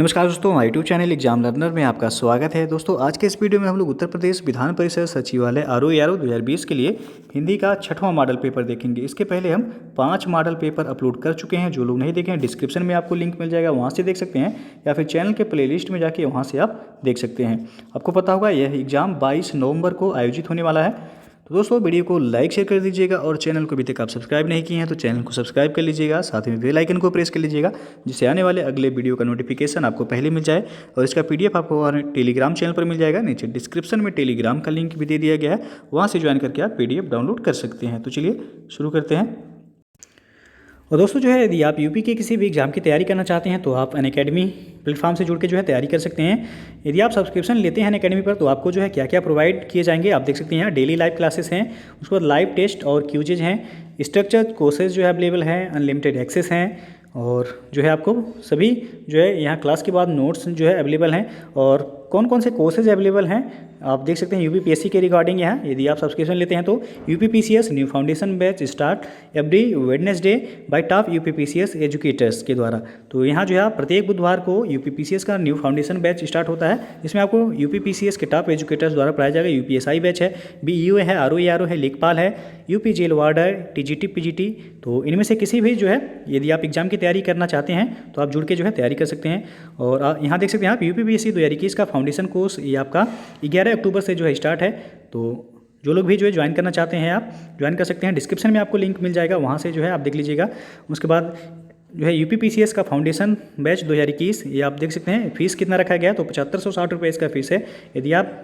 नमस्कार दोस्तों, हमारे यूट्यूब चैनल एग्जाम लर्नर में आपका स्वागत है। दोस्तों आज के इस वीडियो में हम लोग उत्तर प्रदेश विधान परिषद सचिवालय आरओ 2020 के लिए हिंदी का 6वां मॉडल पेपर देखेंगे। इसके पहले हम 5 मॉडल पेपर अपलोड कर चुके हैं। जो लोग नहीं देखे हैं डिस्क्रिप्शन में आपको लिंक मिल जाएगा, वहाँ से देख सकते हैं, या फिर चैनल के प्लेलिस्ट में जाके वहाँ से आप देख सकते हैं। आपको पता होगा यह एग्जाम 22 नवंबर को आयोजित होने वाला है। तो दोस्तों वीडियो को लाइक शेयर कर दीजिएगा और चैनल को अभी तक आप सब्सक्राइब नहीं किए हैं तो चैनल को सब्सक्राइब कर लीजिएगा, साथ में बेल आइकन को प्रेस कर लीजिएगा जिससे आने वाले अगले वीडियो का नोटिफिकेशन आपको पहले मिल जाए। और इसका पीडीएफ आपको हमारे टेलीग्राम चैनल पर मिल जाएगा। नीचे डिस्क्रिप्शन में टेलीग्राम का लिंक भी दे दिया गया है, वहाँ से ज्वाइन करके आप पीडीएफ डाउनलोड कर सकते हैं। तो चलिए शुरू करते हैं। और दोस्तों जो है, यदि आप यूपी के किसी भी एग्जाम की तैयारी करना चाहते हैं तो आप अनअकैडमी प्लेटफॉर्म से जुड़ के जो है तैयारी कर सकते हैं। यदि आप सब्सक्रिप्शन लेते हैं अनअकैडमी पर तो आपको जो है क्या क्या प्रोवाइड किए जाएंगे आप देख सकते हैं। यहाँ डेली लाइव क्लासेस हैं, उसके बाद लाइव टेस्ट और क्यूजेज हैं, स्ट्रक्चर्ड कोर्सेज जो है अवेलेबल हैं, अनलिमिटेड एक्सेस हैं, और जो है आपको सभी जो है यहाँ क्लास के बाद नोट्स जो है अवेलेबल हैं। और कौन कौन से कोर्सेज अवेलेबल हैं आप देख सकते हैं यूपीपीएससी के रिगार्डिंग। यहाँ यदि आप सब्सक्रिप्शन लेते हैं तो UPPCS new foundation batch start every Wednesday bye top UPPCS educators के द्वारा। तो यहाँ जो है प्रत्येक बुधवार को यूपीपीसीएस का न्यू फाउंडेशन बैच स्टार्ट होता है, जिसमें आपको यूपीपीसीएस के टॉप एजुकेटर्स द्वारा पढ़ाया जाएगा। यूपीएसआई बैच है, बीईओ है, आरओ है, लेखपाल है, UP jail warder, TGT, PGT. तो इनमें से किसी भी जो है यदि आप एग्जाम की तैयारी करना चाहते हैं तो आप जुड़ के जो है तैयारी कर सकते हैं। और यहाँ देख सकते हैं आप यूपीपीएससी 2021 का फाउंडेशन कोर्स ये आपका 11 अक्टूबर से जो है स्टार्ट है। तो जो लोग भी जो है ज्वाइन करना चाहते हैं आप ज्वाइन कर सकते हैं। डिस्क्रिप्शन में आपको लिंक मिल जाएगा, वहाँ से जो है आप देख लीजिएगा। उसके बाद जो है यूपीपीसीएस का फाउंडेशन बैच 2021 ये आप देख सकते हैं। फीस कितना रखा गया है तो 7560 रुपये इसका फीस है। यदि आप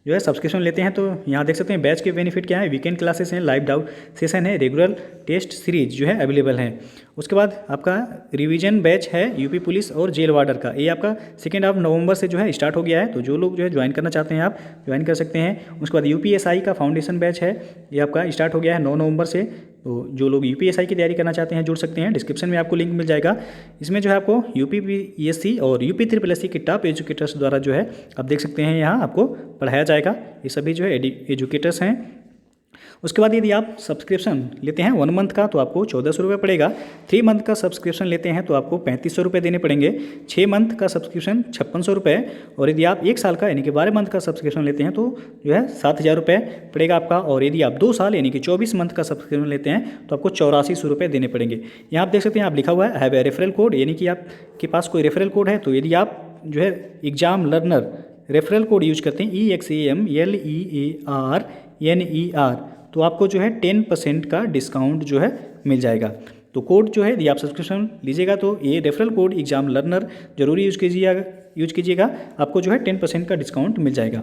जो है सब्सक्रिप्शन लेते हैं तो यहाँ देख सकते हैं बैच के बेनिफिट क्या है। वीकेंड क्लासेस हैं, लाइव डाउट सेशन है, रेगुलर टेस्ट सीरीज जो है अवेलेबल है। उसके बाद आपका रिवीजन बैच है यूपी पुलिस और जेल वार्डर का, ये आपका 2 नवंबर से जो है स्टार्ट हो गया है। तो जो लोग जो है ज्वाइन करना चाहते हैं आप ज्वाइन कर सकते हैं। उसके बाद यूपीएसआई का फाउंडेशन बैच है, ये आपका स्टार्ट हो गया है 9 नवंबर से। तो जो लोग यूपीएसआई की तैयारी करना चाहते हैं जुड़ सकते हैं। डिस्क्रिप्शन में आपको लिंक मिल जाएगा। इसमें जो है आपको यूपीपीएससी और यूपी ट्रिपल के टॉप एजुकेटर्स द्वारा जो है आप देख सकते हैं यहाँ आपको पढ़ाया जाएगा। ये सभी जो है एजुकेटर्स हैं। उसके बाद यदि आप सब्सक्रिप्शन लेते हैं 1 मंथ का तो आपको 1400 रुपये पड़ेगा। 3 मंथ का सब्सक्रिप्शन लेते हैं तो आपको 3500 रुपये देने पड़ेंगे। 6 मंथ का सब्सक्रिप्शन 5600 रुपये। और यदि आप 1 साल का यानी कि 12 मंथ का सब्सक्रिप्शन लेते हैं तो जो है 7000 रुपये पड़ेगा आपका। और यदि आप 2 साल यानी कि 24 मंथ का सब्सक्रिप्शन लेते हैं तो आपको 8400 रुपये देने पड़ेंगे। यहाँ आप देख सकते हैं, आप लिखा हुआ है हैव ए रेफरल कोड, यानी कि आपके पास कोई रेफरल कोड है। तो यदि आप जो है exam learner referral code use करते हैं EXAMLEARNER तो आपको जो है 10% का डिस्काउंट जो है मिल जाएगा। तो कोड जो है यदि आप सब्सक्रिप्शन लीजिएगा तो ये रेफरल कोड एग्जाम लर्नर जरूरी यूज कीजिएगा, आपको जो है 10% का डिस्काउंट मिल जाएगा।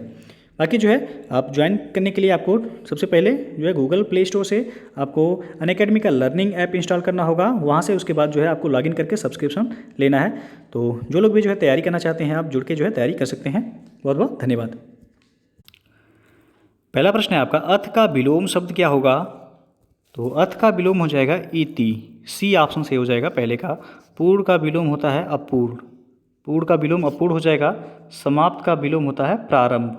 बाकी जो है आप ज्वाइन करने के लिए आपको सबसे पहले जो है गूगल प्ले स्टोर से आपको अनअकैडमी का लर्निंग ऐप इंस्टॉल करना होगा। वहाँ से उसके बाद जो है आपको लॉगिन करके सब्सक्रिप्शन लेना है। तो जो लोग भी जो है तैयारी करना चाहते हैं आप जुड़ के जो है तैयारी कर सकते हैं। बहुत बहुत धन्यवाद। पहला प्रश्न है आपका, अथ का विलोम शब्द क्या होगा? तो अथ का विलोम हो जाएगा इति, सी ऑप्शन से हो जाएगा पहले का। पूर्ण का विलोम होता है अपूर्ण, पूर्ण का विलोम अपूर्ण हो जाएगा। समाप्त का विलोम होता है प्रारंभ,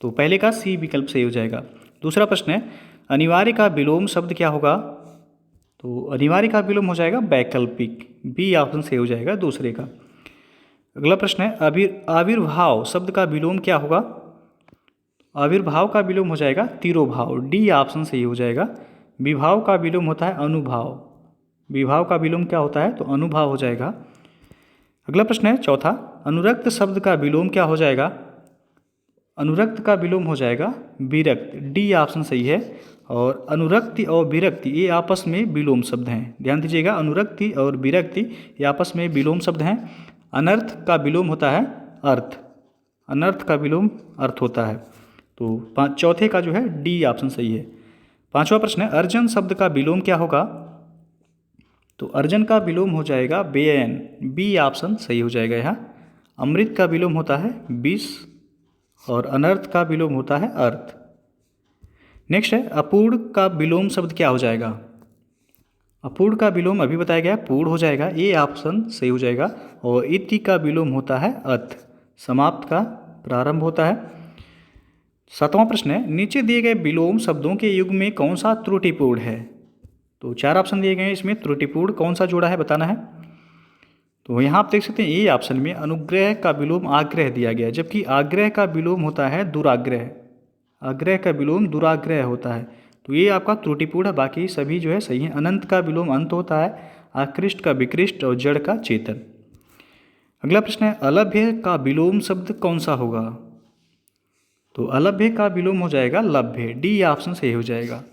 तो पहले का सी विकल्प से हो जाएगा। दूसरा प्रश्न है, अनिवार्य का विलोम शब्द क्या होगा? तो अनिवार्य का विलोम हो जाएगा वैकल्पिक, बी ऑप्शन से हो जाएगा दूसरे का। अगला प्रश्न है, आविर्भाव शब्द का विलोम क्या होगा? आविर्भाव का विलोम हो जाएगा तिरोभाव, डी ऑप्शन से ही हो जाएगा। विभाव का विलोम होता है अनुभाव, विभाव का विलोम क्या होता है? तो अनुभाव हो जाएगा। अगला प्रश्न है चौथा, अनुरक्त शब्द का विलोम क्या हो जाएगा? अनुरक्त का विलोम हो जाएगा विरक्त, डी ऑप्शन सही है। और अनुरक्ति और विरक्ति ये आपस में विलोम शब्द हैं, ध्यान दीजिएगा। अनुरक्ति और विरक्ति ये आपस में विलोम शब्द हैं। अनर्थ का विलोम होता है अर्थ, अनर्थ का विलोम अर्थ होता है। तो चौथे का जो है डी ऑप्शन सही है। पांचवा प्रश्न है, अर्जन शब्द का विलोम क्या होगा? तो अर्जन का विलोम हो जाएगा व्ययन, बी ऑप्शन सही हो जाएगा यहाँ। अमृत का विलोम होता है विष और अनर्थ का विलोम होता है अर्थ। नेक्स्ट है, अपूर्ण का विलोम शब्द क्या हो जाएगा? अपूर्ण का विलोम अभी बताया गया पूर्ण हो जाएगा, ए ऑप्शन सही हो जाएगा। और इति का विलोम होता है अथ, समाप्त का प्रारंभ होता है। सातवां प्रश्न है, नीचे दिए गए विलोम शब्दों के युग में कौन सा त्रुटिपूर्ण है? तो 4 ऑप्शन दिए गए हैं, इसमें त्रुटिपूर्ण कौन सा जोड़ा है बताना है। तो यहाँ आप देख सकते हैं ए ऑप्शन में अनुग्रह का विलोम आग्रह दिया गया है, जबकि आग्रह का विलोम होता है दुराग्रह। आग्रह का विलोम दुराग्रह होता है, तो ये आपका त्रुटिपूर्ण है। बाकी सभी जो है सही है। अनंत का विलोम अंत होता है, आकृष्ट का विकृष्ट और जड़ का चेतन। अगला प्रश्न है अलभ्य का विलोम शब्द कौन सा होगा? तो अलभ्य का विलोम हो जाएगा लभ्य, डी ऑप्शन सही हो जाएगा।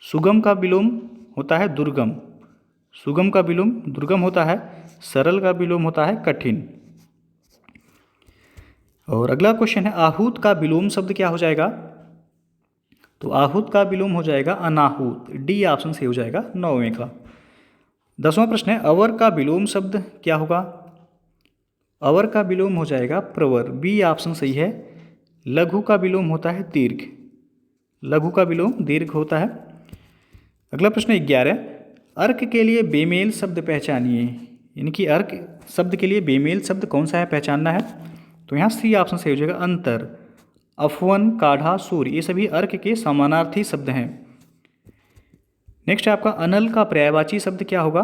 सुगम का विलोम होता है दुर्गम, सुगम का विलोम दुर्गम होता है। सरल का विलोम होता है कठिन। और अगला क्वेश्चन है आहूत का विलोम शब्द क्या हो जाएगा? तो आहूत का विलोम हो जाएगा अनाहूत, डी ऑप्शन सही हो जाएगा 9वें का। 10वां प्रश्न है अवर का विलोम शब्द क्या होगा? अवर का विलोम हो जाएगा प्रवर, बी ऑप्शन सही है। लघु का विलोम होता है दीर्घ, लघु का विलोम दीर्घ होता है। अगला प्रश्न 11 अर्क के लिए बेमेल शब्द पहचानिए, यानी कि अर्क शब्द के लिए बेमेल शब्द कौन सा है, पहचानना है। तो यहाँ सी ऑप्शन सही हो जाएगा अंतर, अफवन, काढ़ा, सूर्य, ये सभी अर्क के समानार्थी शब्द हैं। नेक्स्ट है आपका अनल का पर्यायवाची शब्द क्या होगा?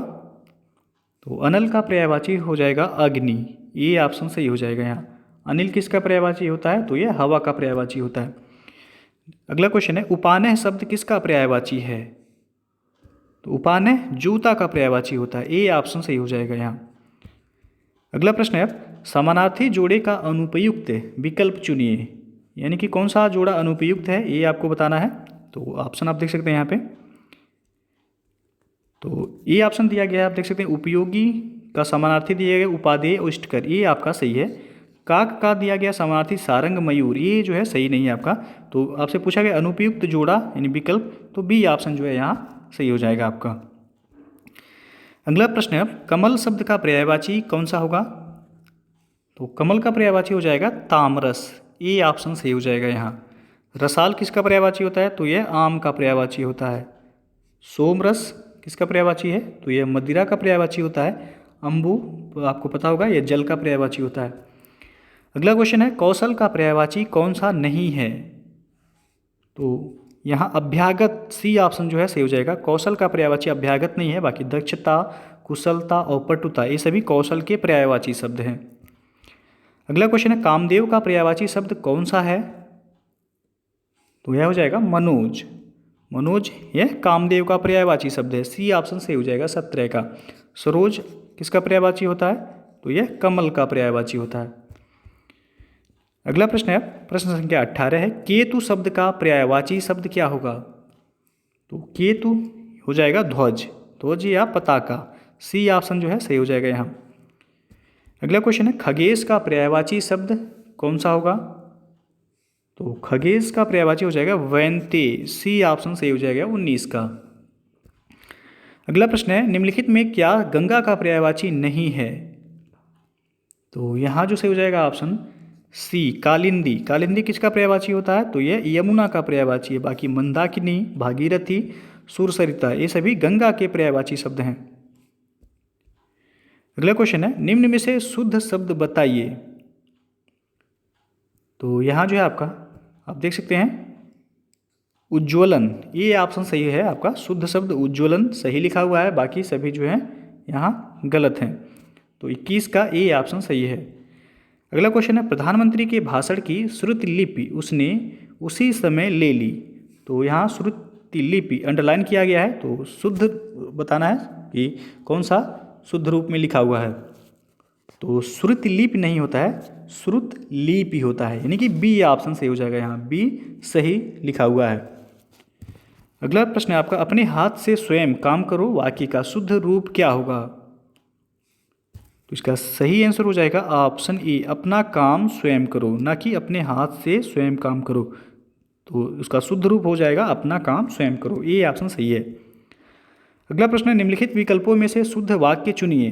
तो अनल का पर्यायवाची हो जाएगा अग्नि, ये ऑप्शन सही हो जाएगा। यहाँ अनिल किसका पर्यायवाची होता है? तो ये हवा का पर्यायवाची होता है। अगला क्वेश्चन है उपानह शब्द किसका पर्यायवाची है? तो उपानह जूता का पर्यायवाची होता है, ए ऑप्शन सही हो जाएगा यहाँ। अगला प्रश्न है समानार्थी जोड़े का अनुपयुक्त विकल्प चुनिए, यानी कि कौन सा जोड़ा अनुपयुक्त है ये आपको बताना है। तो ऑप्शन आप देख सकते हैं यहाँ पे, तो ये ऑप्शन दिया गया है, आप देख सकते हैं उपयोगी का समानार्थी दिया गया उपादेय उष्टकर, ये आपका सही है। काक का दिया गया समानार्थी सारंग मयूर, ये जो है सही नहीं है आपका। तो आपसे पूछा गया अनुपयुक्त जोड़ा यानी विकल्प, तो बी ऑप्शन जो है यहाँ सही हो जाएगा आपका। अगला प्रश्न है कमल शब्द का पर्यायवाची कौन सा होगा? तो कमल का पर्यायवाची हो जाएगा तामरस, ये ऑप्शन सही हो जाएगा यहाँ। रसाल किसका पर्यायवाची होता है? तो यह आम का पर्यायवाची होता है। सोमरस किसका पर्यायवाची है? तो यह मदिरा का पर्यायवाची होता है। अम्बु तो आपको पता होगा यह जल का पर्यायवाची होता है। अगला क्वेश्चन है कौशल का पर्यायवाची कौन सा नहीं है? तो यहाँ अभ्यागत, सी ऑप्शन जो है सही हो जाएगा। कौशल का पर्यायवाची अभ्यागत नहीं है, बाकी दक्षता, कुशलता और पटुता ये सभी कौशल के पर्यायवाची शब्द हैं। अगला क्वेश्चन है कामदेव का पर्यायवाची शब्द कौन सा है? तो यह हो जाएगा मनोज, मनोज यह कामदेव का पर्यायवाची शब्द है, सी ऑप्शन सही हो जाएगा 17 का। सरोज किसका पर्यायवाची होता है? तो यह कमल का पर्यायवाची होता है। अगला प्रश्न है प्रश्न संख्या 18 है केतु शब्द का पर्यायवाची शब्द क्या होगा? तो केतु हो जाएगा ध्वज, ध्वज या पताका, सी ऑप्शन जो है सही हो जाएगा यहाँ। अगला क्वेश्चन है खगेश का पर्यायवाची शब्द कौन सा होगा? तो खगेश का पर्यायवाची हो जाएगा वैंते, सी ऑप्शन सही हो जाएगा 19 का। अगला प्रश्न है निम्नलिखित में क्या गंगा का पर्यायवाची नहीं है? तो यहाँ जो सही हो जाएगा ऑप्शन सी कालिंदी, कालिंदी किसका पर्यायवाची होता है? तो यह यमुना का पर्यायवाची है। बाकी मंदाकिनी, भागीरथी, सुरसरिता ये सभी गंगा के पर्यायवाची शब्द हैं। अगला क्वेश्चन है निम्न में से शुद्ध शब्द बताइए। तो यहाँ जो है आपका आप देख सकते हैं उज्ज्वलन, ये ऑप्शन सही है आपका। शुद्ध शब्द उज्ज्वलन सही लिखा हुआ है, बाकी सभी जो हैं यहाँ गलत हैं। तो 21 का ए ऑप्शन सही है। अगला क्वेश्चन है प्रधानमंत्री के भाषण की श्रुति लिपि उसने उसी समय ले ली। तो यहाँ श्रुति लिपि अंडरलाइन किया गया है, तो शुद्ध बताना है कि कौन सा शुद्ध रूप में लिखा हुआ है। तो श्रुति लिपि नहीं होता है, श्रुत लिपि होता है, यानी कि बी ऑप्शन सही हो जाएगा। यहाँ बी सही लिखा हुआ है। अगला प्रश्न है आपका अपने हाथ से स्वयं काम करो वाक्य का शुद्ध रूप क्या होगा? तो इसका सही आंसर हो जाएगा ऑप्शन ए अपना काम स्वयं करो, ना कि अपने हाथ से स्वयं काम करो। तो उसका शुद्ध रूप हो जाएगा अपना काम स्वयं करो, ये ऑप्शन सही है। अगला प्रश्न है निम्नलिखित विकल्पों में से शुद्ध वाक्य चुनिए।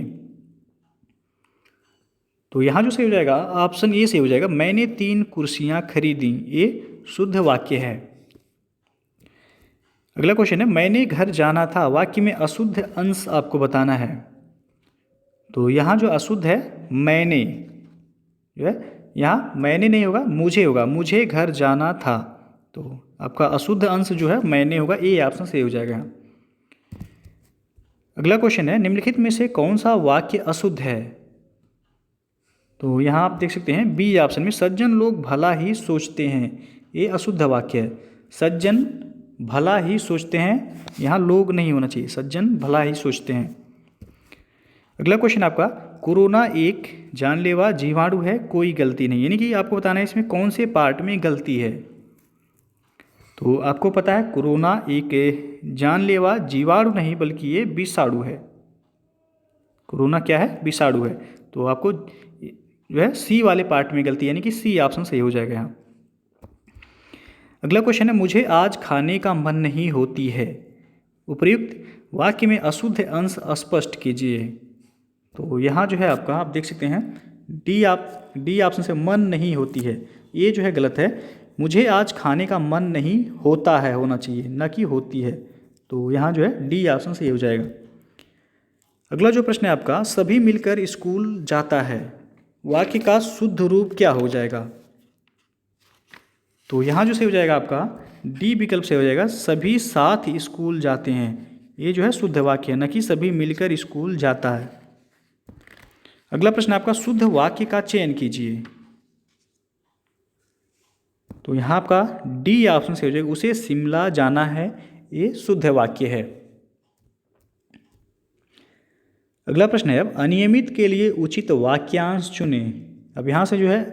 तो यहाँ जो सही हो जाएगा ऑप्शन ए सही हो जाएगा मैंने 3 कुर्सियाँ खरीदी, ये शुद्ध वाक्य है। अगला क्वेश्चन है मैंने घर जाना था, वाक्य में अशुद्ध अंश आपको बताना है। तो यहाँ जो अशुद्ध है मैंने जो है, यहाँ मैंने नहीं होगा मुझे होगा, मुझे घर जाना था। तो आपका अशुद्ध अंश जो है मैंने होगा, ए ऑप्शन सही हो जाएगा। अगला क्वेश्चन है निम्नलिखित में से कौन सा वाक्य अशुद्ध है? तो यहाँ आप देख सकते हैं बी ऑप्शन में सज्जन लोग भला ही सोचते हैं, ये अशुद्ध वाक्य है। सज्जन भला ही सोचते हैं, यहाँ लोग नहीं होना चाहिए, सज्जन भला ही सोचते हैं। अगला क्वेश्चन आपका, कोरोना एक जानलेवा जीवाणु है, कोई गलती नहीं, यानी कि आपको बताना है इसमें कौन से पार्ट में गलती है। तो आपको पता है कोरोना एक जानलेवा जीवाणु नहीं बल्कि ये विषाणु है। कोरोना क्या है? विषाणु है। तो आपको जो है सी वाले पार्ट में गलती, यानी कि सी ऑप्शन सही हो जाएगा यहाँ। अगला क्वेश्चन है, मुझे आज खाने का मन नहीं होती है, उपर्युक्त वाक्य में अशुद्ध अंश स्पष्ट कीजिए। तो यहाँ जो है आपका आप देख सकते हैं डी ऑप्शन से मन नहीं होती है, ये जो है गलत है। मुझे आज खाने का मन नहीं होता है होना चाहिए, न कि होती है। तो यहाँ जो है डी ऑप्शन सही हो जाएगा। अगला जो प्रश्न है आपका, सभी मिलकर स्कूल जाता है, वाक्य का शुद्ध रूप क्या हो जाएगा। तो यहाँ जो सही हो जाएगा आपका डी विकल्प से हो जाएगा, सभी साथ स्कूल जाते हैं, ये जो है शुद्ध वाक्य है, न कि सभी मिलकर स्कूल जाता है। अगला प्रश्न आपका, शुद्ध वाक्य का चयन कीजिए। तो यहाँ आपका डी ऑप्शन से हो जाएगा, उसे शिमला जाना है, ये शुद्ध वाक्य है। अगला प्रश्न है, अब अनियमित के लिए उचित वाक्यांश चुने। अब यहाँ से जो है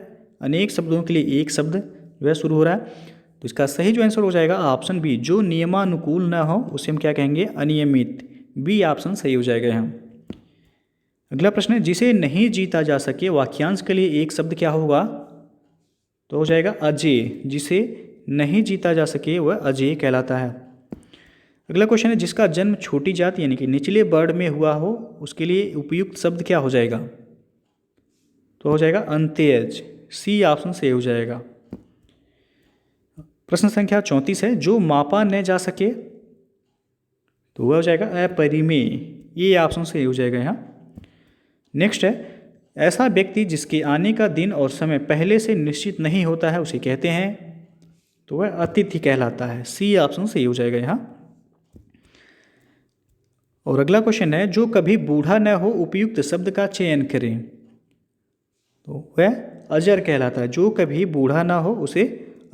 अनेक शब्दों के लिए एक शब्द जो है शुरू हो रहा है, तो इसका सही जो आंसर हो जाएगा ऑप्शन बी, जो नियमानुकूल न हो उसे हम क्या कहेंगे? अनियमित। बी ऑप्शन सही हो जाएगा यहाँ। अगला प्रश्न है, जिसे नहीं जीता जा सके, वाक्यांश के लिए एक शब्द क्या होगा? तो हो जाएगा अजेय। जिसे नहीं जीता जा सके वह अजेय कहलाता है। अगला क्वेश्चन है, जिसका जन्म छोटी जाति यानी कि निचले वर्ण में हुआ हो, उसके लिए उपयुक्त शब्द क्या हो जाएगा? तो हो जाएगा अंत्यज। सी ऑप्शन सही हो जाएगा। प्रश्न संख्या 34 है, जो मापा न जा सके, तो वह हो जाएगा अपरिमेय। ये ऑप्शन सही हो जाएगा यहाँ। नेक्स्ट है, ऐसा व्यक्ति जिसके आने का दिन और समय पहले से निश्चित नहीं होता है, उसे कहते हैं, तो वह अतिथि कहलाता है। सी ऑप्शन सही हो जाएगा यहाँ। और अगला क्वेश्चन है, जो कभी बूढ़ा न हो, उपयुक्त शब्द का चयन करें। तो वह अजर कहलाता है। जो कभी बूढ़ा ना हो उसे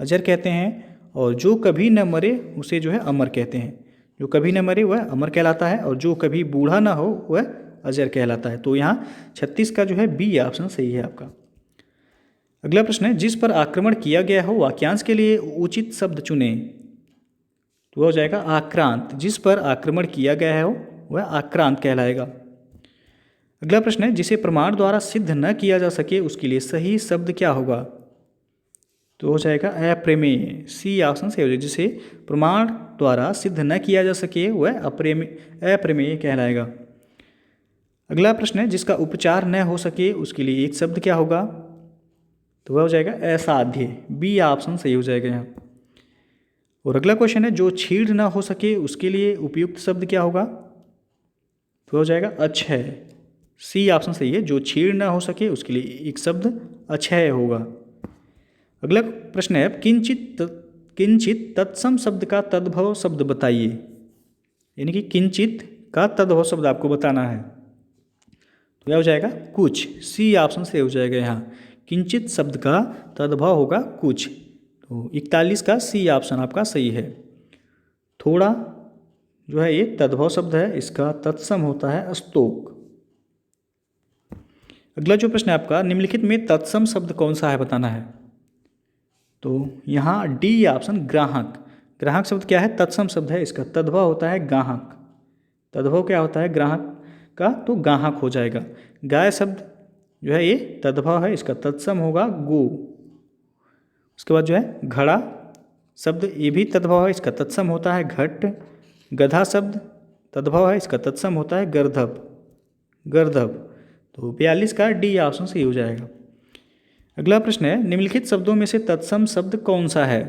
अजर कहते हैं, और जो कभी न मरे उसे जो है अमर कहते हैं। जो कभी न मरे वह अमर कहलाता है, और जो कभी बूढ़ा ना हो वह अजर कहलाता है। तो यहाँ 36 का जो है बी ऑप्शन सही है आपका। अगला प्रश्न है, जिस पर आक्रमण किया गया हो, वाक्यांश के लिए उचित शब्द चुने। तो हो जाएगा आक्रांत। जिस पर आक्रमण किया गया हो वह आक्रांत कहलाएगा। अगला प्रश्न है, जिसे प्रमाण द्वारा सिद्ध न किया जा सके, उसके लिए सही शब्द क्या होगा? तो हो जाएगा अप्रमेय। सी ऑप्शन सही हो जाएगा। जिसे प्रमाण द्वारा सिद्ध न किया जा सके वह अप्रमेय कहलाएगा। अगला प्रश्न है, जिसका उपचार न हो सके, उसके लिए एक शब्द क्या होगा? तो वह हो जाएगा असाध्य। बी ऑप्शन सही हो जाएगा यहाँ। और अगला क्वेश्चन है, जो छीड़ न हो सके, उसके लिए उपयुक्त शब्द क्या होगा? तो हो जाएगा अक्षय। सी ऑप्शन सही है। जो छीड़ न हो सके उसके लिए एक शब्द अक्षय होगा। अगला प्रश्न है, किंचित तत्सम शब्द का तद्भव शब्द बताइए। यानी कि किंचित का तद्भव शब्द आपको बताना है। तो क्या हो जाएगा? कुछ। सी ऑप्शन से हो जाएगा यहाँ। किंचित शब्द का तद्भव होगा कुछ। तो 41 का सी ऑप्शन आपका सही है। थोड़ा जो है ये तद्भव शब्द है, इसका तत्सम होता है स्तोक। अगला जो प्रश्न है आपका, निम्नलिखित में तत्सम शब्द कौन सा है बताना है। तो यहाँ डी ऑप्शन ग्राहक। ग्राहक शब्द क्या है? तत्सम शब्द है, इसका तद्भव होता है गाहक। तद्भव क्या होता है ग्राहक का? तो गाहक हो जाएगा। गाय शब्द जो है ये तद्भव है, इसका तत्सम होगा गो। उसके बाद जो है घड़ा शब्द, ये भी तद्भव है, इसका तत्सम होता है घट। गधा शब्द तद्भव है, इसका तत्सम होता है गर्दभ। तो 42 का डी ऑप्शन सही हो जाएगा। अगला प्रश्न है, निम्नलिखित शब्दों में से तत्सम शब्द कौन सा है?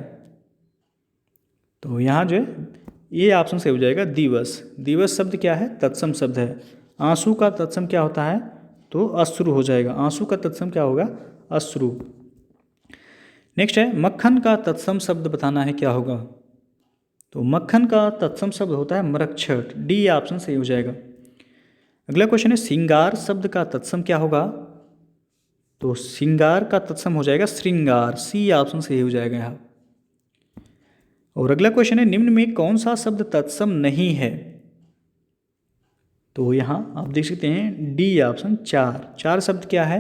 तो यहाँ जो है ये ऑप्शन सही हो जाएगा दिवस। दिवस शब्द क्या है? तत्सम शब्द है। आंसू का तत्सम क्या होता है? तो अश्रु हो जाएगा। आंसू का तत्सम क्या होगा? अश्रु। नेक्स्ट है, मक्खन का तत्सम शब्द बताना है, क्या होगा? तो मक्खन का तत्सम शब्द होता है मरक्षट। डी ऑप्शन सही हो जाएगा। अगला क्वेश्चन है, श्रृंगार शब्द का तत्सम क्या होगा? तो श्रृंगार का तत्सम हो जाएगा श्रृंगार, सी ऑप्शन सही हो जाएगा यहाँ। और अगला क्वेश्चन है, निम्न में कौन सा शब्द तत्सम नहीं है? तो यहाँ आप देख सकते हैं डी ऑप्शन चार। चार शब्द क्या है?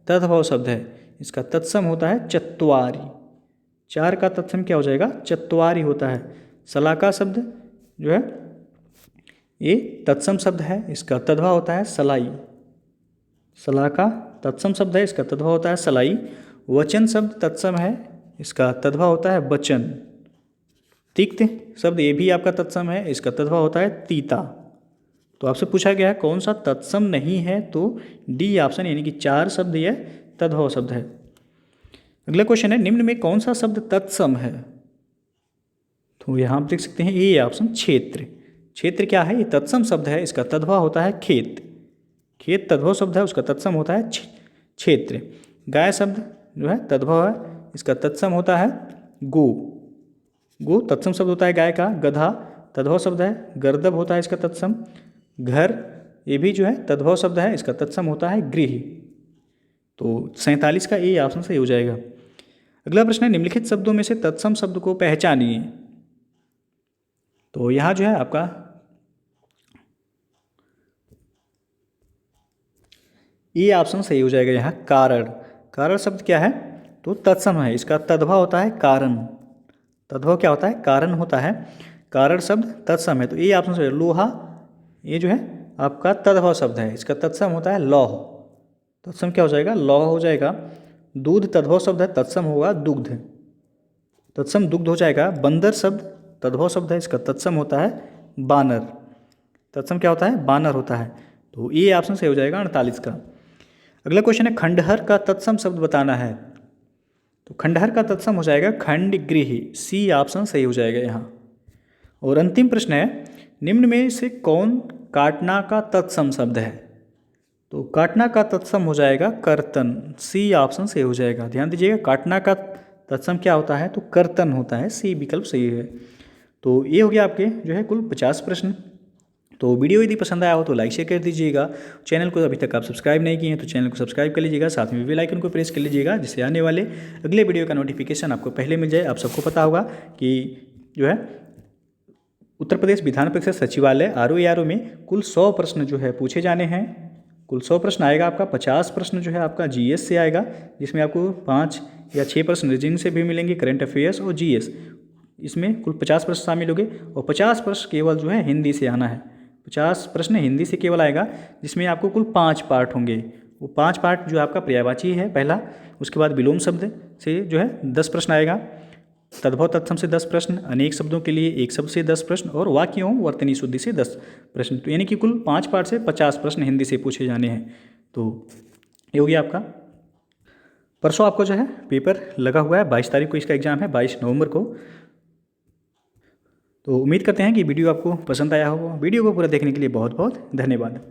तद्भव शब्द है, इसका तत्सम होता है चत्वारी। चार का तत्सम क्या हो जाएगा? चत्वारी होता है। सलाका शब्द जो है ये तत्सम शब्द है, इसका तद्भव होता है सलाई। सलाका तत्सम शब्द है, इसका तद्भव होता है सलाई। वचन शब्द तत्सम है, इसका तद्भव होता है वचन। तिक्त शब्द ये भी आपका तत्सम है, इसका तद्भव होता है तीता। तो आपसे पूछा गया है कौन सा तत्सम नहीं है, तो डी ऑप्शन यानी कि चार शब्द ये तद्भव शब्द है। अगला क्वेश्चन है, निम्न में कौन सा शब्द तत्सम है? तो यहाँ आप देख सकते हैं ये ऑप्शन क्षेत्र। क्षेत्र क्या है? ये तत्सम शब्द है, इसका तद्भव होता है खेत। खेत तद्भव शब्द है, उसका तत्सम होता है क्षेत्र। गाय शब्द जो है तद्भव है, इसका तत्सम होता है गो। गो तत्सम शब्द होता है गाय का। गधा तद्भव शब्द है, गर्दभ होता है इसका तत्सम। घर ये भी जो है तद्भव शब्द है, इसका तत्सम होता है गृह। तो 47 का ए ऑप्शन सही हो जाएगा। अगला प्रश्न है, निम्नलिखित शब्दों में से तत्सम शब्द को पहचानिए। तो यहाँ जो है आपका ये ऑप्शन सही हो जाएगा। यहाँ कारण। कारण शब्द क्या है? तो तत्सम है, इसका तद्भव होता है कारण। तद्भव क्या होता है? कारण होता है। कारण शब्द तत्सम है, तो ये ऑप्शन सही है। लोहा ये जो है आपका तद्भव शब्द है, इसका तत्सम होता है लौह। तत्सम क्या हो जाएगा? लौह हो जाएगा। दूध तद्भव शब्द है, तत्सम होगा दुग्ध। तत्सम दुग्ध हो जाएगा। बंदर शब्द तद्भव शब्द है, इसका तत्सम होता है बानर। तत्सम क्या होता है? बानर होता है। तो ये ऑप्शन सही हो जाएगा 48 का। अगला क्वेश्चन है, खंडहर का तत्सम शब्द बताना है। तो खंडहर का तत्सम हो जाएगा खंड गृह, सी ऑप्शन सही हो जाएगा यहाँ। और अंतिम प्रश्न है, निम्न में से कौन काटना का तत्सम शब्द है? तो काटना का तत्सम हो जाएगा कर्तन, सी ऑप्शन सही हो जाएगा। ध्यान दीजिएगा, काटना का तत्सम क्या होता है? तो कर्तन होता है, सी विकल्प सही है। तो ये हो गया आपके जो है कुल 50 प्रश्न। तो वीडियो यदि पसंद आया हो तो लाइक शेयर कर दीजिएगा। चैनल को अभी तक आप सब्सक्राइब नहीं किए हैं तो चैनल को सब्सक्राइब कर लीजिएगा, साथ में बेल आइकन को प्रेस कर लीजिएगा, जिससे आने वाले अगले वीडियो का नोटिफिकेशन आपको पहले मिल जाए। आप सबको पता होगा कि जो है उत्तर प्रदेश विधान परिषद सचिवालय आरओ में कुल 100 प्रश्न जो है पूछे जाने हैं। कुल 100 प्रश्न आएगा आपका। 50 प्रश्न जो है आपका जीएस से आएगा, जिसमें आपको 5 या 6 प्रश्न रीजनिंग से भी मिलेंगे, करंट अफेयर्स और जीएस। इसमें कुल 50 प्रश्न शामिल होंगे और 50 प्रश्न केवल जो है हिंदी से आना है। 50 प्रश्न हिंदी से केवल आएगा, जिसमें आपको कुल 5 पार्ट होंगे। वो 5 पार्ट जो आपका पर्यायवाची है पहला, उसके बाद विलोम शब्द से जो है 10 प्रश्न आएगा, तद्भव तत्सम से 10 प्रश्न, अनेक शब्दों के लिए एक शब्द से 10 प्रश्न और वाक्यों वर्तनी शुद्धि से 10 प्रश्न। तो यानी कि कुल 5 पार्ट से 50 प्रश्न हिंदी से पूछे जाने हैं। तो ये हो गया आपका। परसों आपको जो है पेपर लगा हुआ है, 22 तारीख को इसका एग्जाम है, 22 नवंबर को। तो उम्मीद करते हैं कि वीडियो आपको पसंद आया होगा। वीडियो को पूरा देखने के लिए बहुत बहुत धन्यवाद।